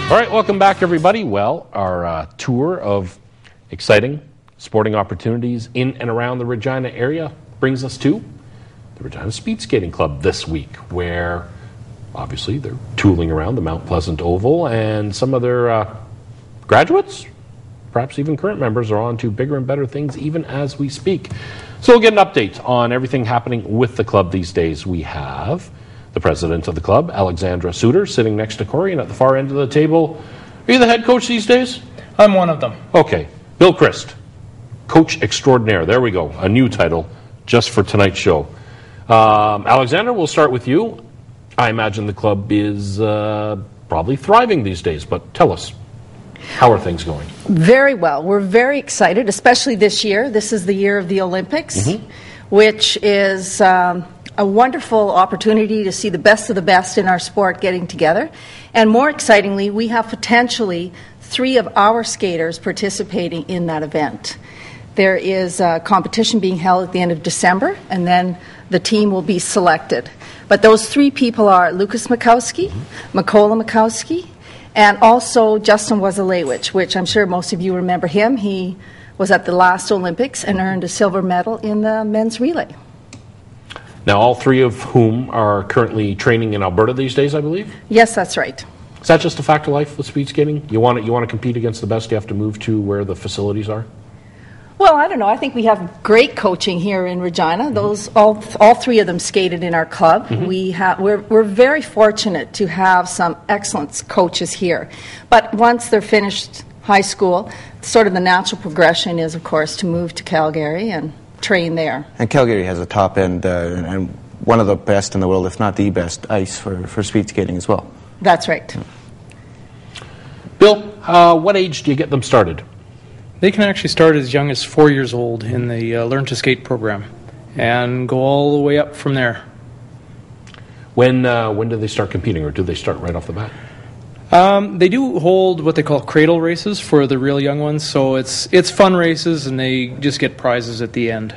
All right, welcome back, everybody. Well, our tour of exciting sporting opportunities in and around the Regina area brings us to the Regina Speed Skating Club this week, where obviously they're tooling around the Mount Pleasant Oval, and some of their graduates, perhaps even current members, are on to bigger and better things even as we speak. So we'll get an update on everything happening with the club these days. We have the president of the club, Alexandra Suter, sitting next to Corey, and at the far end of the table, are you the head coach these days? I'm one of them. Okay. Bill Christ, coach extraordinaire. There we go. A new title just for tonight's show. Alexandra, we'll start with you. I imagine the club is probably thriving these days, but tell us, how are things going? Very well. We're very excited, especially this year. This is the year of the Olympics, which is a wonderful opportunity to see the best of the best in our sport getting together. And more excitingly, we have potentially 3 of our skaters participating in that event. There is a competition being held at the end of December, and then the team will be selected. But those 3 people are Lucas Makowski, Mikola Makowski, and also Justin Wazalewicz, which I'm sure most of you remember him. He was at the last Olympics and earned a silver medal in the men's relay. Now, all 3 of whom are currently training in Alberta these days, I believe? Yes, that's right. Is that just a fact of life with speed skating? You want to compete against the best, you have to move to where the facilities are? Well, I don't know. I think we have great coaching here in Regina. Those all 3 of them skated in our club. We're very fortunate to have some excellent coaches here. But once they're finished high school, sort of the natural progression is, of course, to move to Calgary and train there. And Calgary has a top end and one of the best in the world, if not the best, ice for speed skating as well. That's right. Bill, what age do you get them started? They can actually start as young as 4 years old in the Learn to Skate program and go all the way up from there. When do they start competing, or do they start right off the bat? They do hold what they call cradle races for the real young ones, so it's fun races, and they just get prizes at the end.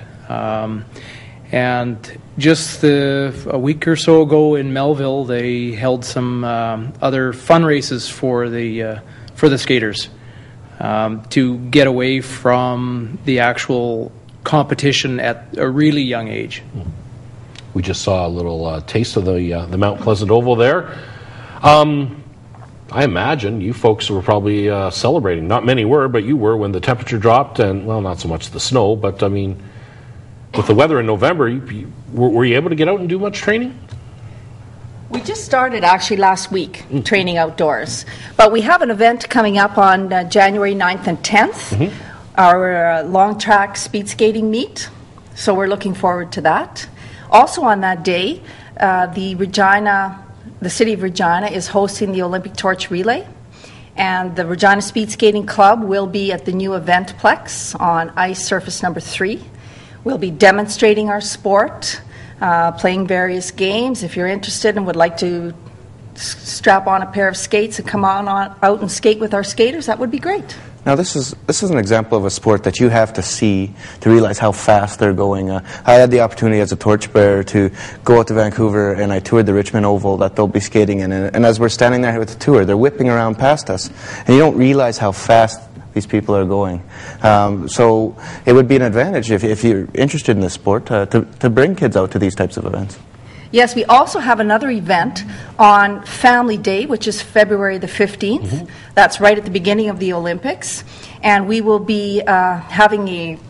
And just a week or so ago in Melville, they held some other fun races for the skaters to get away from the actual competition at a really young age. We just saw a little taste of the Mount Pleasant Oval there. I imagine you folks were probably celebrating. Not many were, but you were when the temperature dropped, and, well, not so much the snow, but, I mean, with the weather in November, were you able to get out and do much training? We just started actually last week training outdoors, but we have an event coming up on January 9th and 10th, our long track speed skating meet, so we're looking forward to that. Also on that day, the City of Regina is hosting the Olympic Torch Relay, and the Regina Speed Skating Club will be at the new Eventplex on ice surface number 3. We'll be demonstrating our sport, playing various games. If you're interested and would like to strap on a pair of skates and come on out and skate with our skaters, that would be great. Now, this is an example of a sport that you have to see to realize how fast they're going. I had the opportunity as a torchbearer to go out to Vancouver, and I toured the Richmond Oval that they'll be skating in. And as we're standing there with the tour, they're whipping around past us, and you don't realize how fast these people are going. So it would be an advantage if you're interested in this sport to bring kids out to these types of events. Yes, we also have another event on Family Day, which is February the 15th. That's right at the beginning of the Olympics. And we will be having a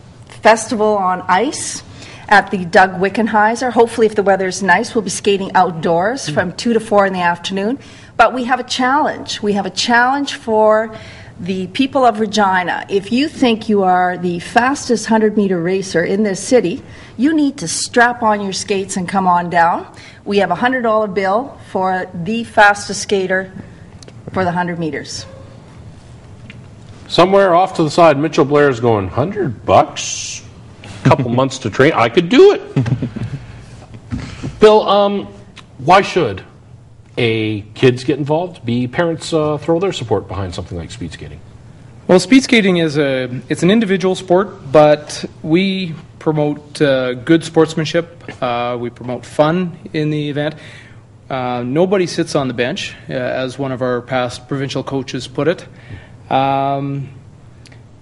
festival on ice at the Doug Wickenheiser. Hopefully, if the weather is nice, we'll be skating outdoors from 2 to 4 in the afternoon. But we have a challenge. We have a challenge for the people of Regina. If you think you are the fastest 100-meter racer in this city, you need to strap on your skates and come on down. We have a $100 bill for the fastest skater for the 100 meters. Somewhere off to the side, Mitchell Blair's going, $100? A couple months to train? I could do it. Bill, why should kids get involved? Parents throw their support behind something like speed skating? Well, speed skating it's an individual sport, but we promote good sportsmanship. We promote fun in the event. Nobody sits on the bench, as one of our past provincial coaches put it. And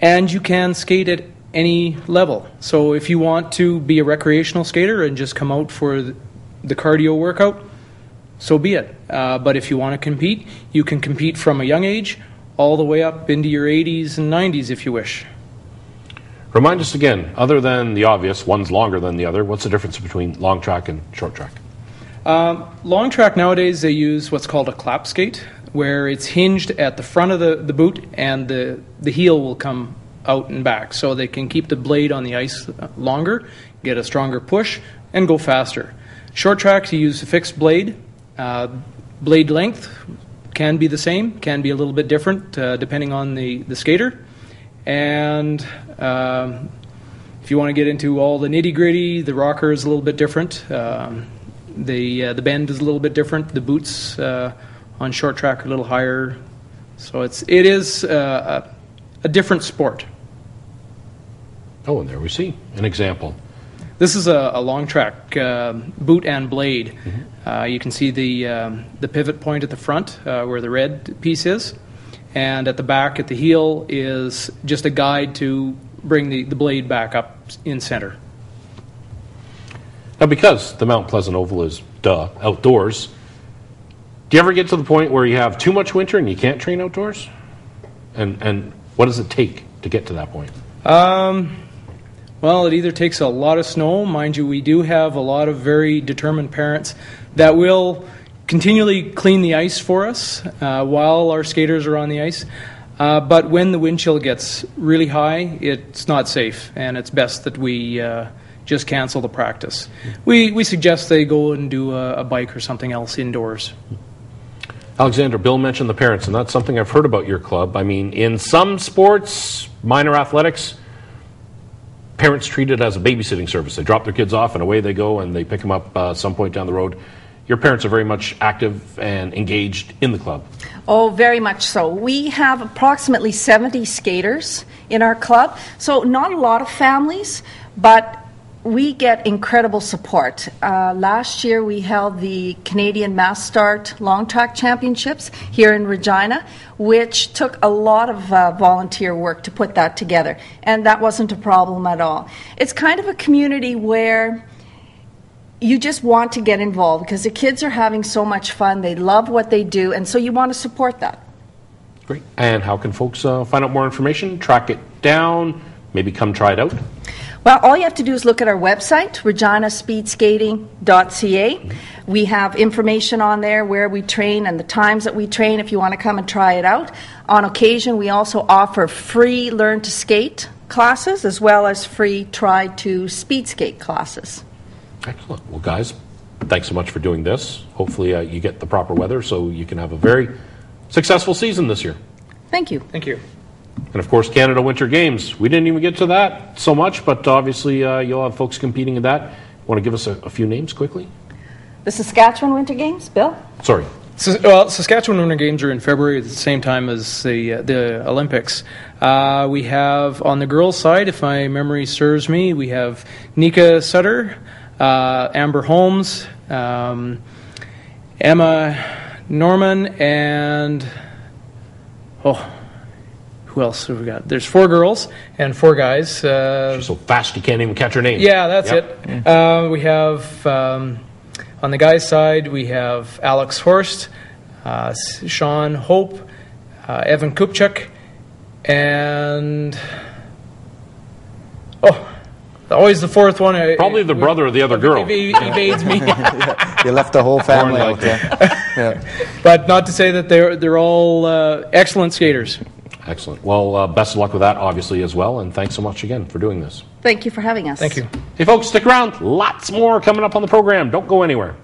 you can skate at any level. So if you want to be a recreational skater and just come out for the cardio workout, so be it. But if you want to compete, you can compete from a young age all the way up into your 80s and 90s if you wish. Remind us again, other than the obvious, one's longer than the other, what's the difference between long track and short track? Long track nowadays, they use what's called a clap skate, where it's hinged at the front of the boot and the heel will come out and back. So they can keep the blade on the ice longer, get a stronger push, and go faster. Short track, you use a fixed blade. Blade length can be the same, can be a little bit different depending on the skater. And if you want to get into all the nitty-gritty, the rocker is a little bit different. The bend is a little bit different. The boots on short track are a little higher. So it is a different sport. Oh, and there we see an example. This is a long track boot and blade. You can see the pivot point at the front where the red piece is. And at the back, at the heel, is just a guide to bring the blade back up in center. Now, because the Mount Pleasant Oval is, outdoors, do you ever get to the point where you have too much winter and you can't train outdoors? And what does it take to get to that point? Well, it either takes a lot of snow. Mind you, we do have a lot of very determined parents that will continually clean the ice for us while our skaters are on the ice. But when the wind chill gets really high, it's not safe, and it's best that we just cancel the practice. We suggest they go and do a bike or something else indoors. Alexander, Bill mentioned the parents, and that's something I've heard about your club. I mean, in some sports, minor athletics, parents treat it as a babysitting service. They drop their kids off and away they go, and they pick them up some point down the road. Your parents are very much active and engaged in the club. Oh, very much so. We have approximately 70 skaters in our club, so not a lot of families, but we get incredible support. Last year we held the Canadian Mass Start Long Track Championships here in Regina, which took a lot of volunteer work to put that together, and that wasn't a problem at all. It's kind of a community where you just want to get involved because the kids are having so much fun, they love what they do, and so you want to support that. Great. And how can folks find out more information, track it down, maybe come try it out? Well, all you have to do is look at our website, reginaspeedskating.ca. We have information on there where we train and the times that we train if you want to come and try it out. On occasion, we also offer free Learn to Skate classes as well as free Try to Speed Skate classes. Excellent. Well, guys, thanks so much for doing this. Hopefully you get the proper weather so you can have a very successful season this year. Thank you. Thank you. And, of course, Canada Winter Games. We didn't even get to that so much, but obviously you'll have folks competing in that. Want to give us a few names quickly? The Saskatchewan Winter Games, Bill? Sorry. Well, Saskatchewan Winter Games are in February at the same time as the Olympics. We have, on the girls' side, if my memory serves me, we have Nika Sutter, Amber Holmes, Emma Norman, and who else have we got? There's 4 girls and 4 guys. She's so fast you can't even catch her name. Yeah, that's it. We have, on the guys' side, we have Alex Horst, Sean Hope, Evan Kupchak, and always the 4th one. Probably the brother of the other girl. Evades me. You left the whole family out there. Yeah. But not to say that they're all excellent skaters. Excellent. Well, best of luck with that, obviously, as well. And thanks so much again for doing this. Thank you for having us. Thank you. Hey, folks, stick around. Lots more coming up on the program. Don't go anywhere.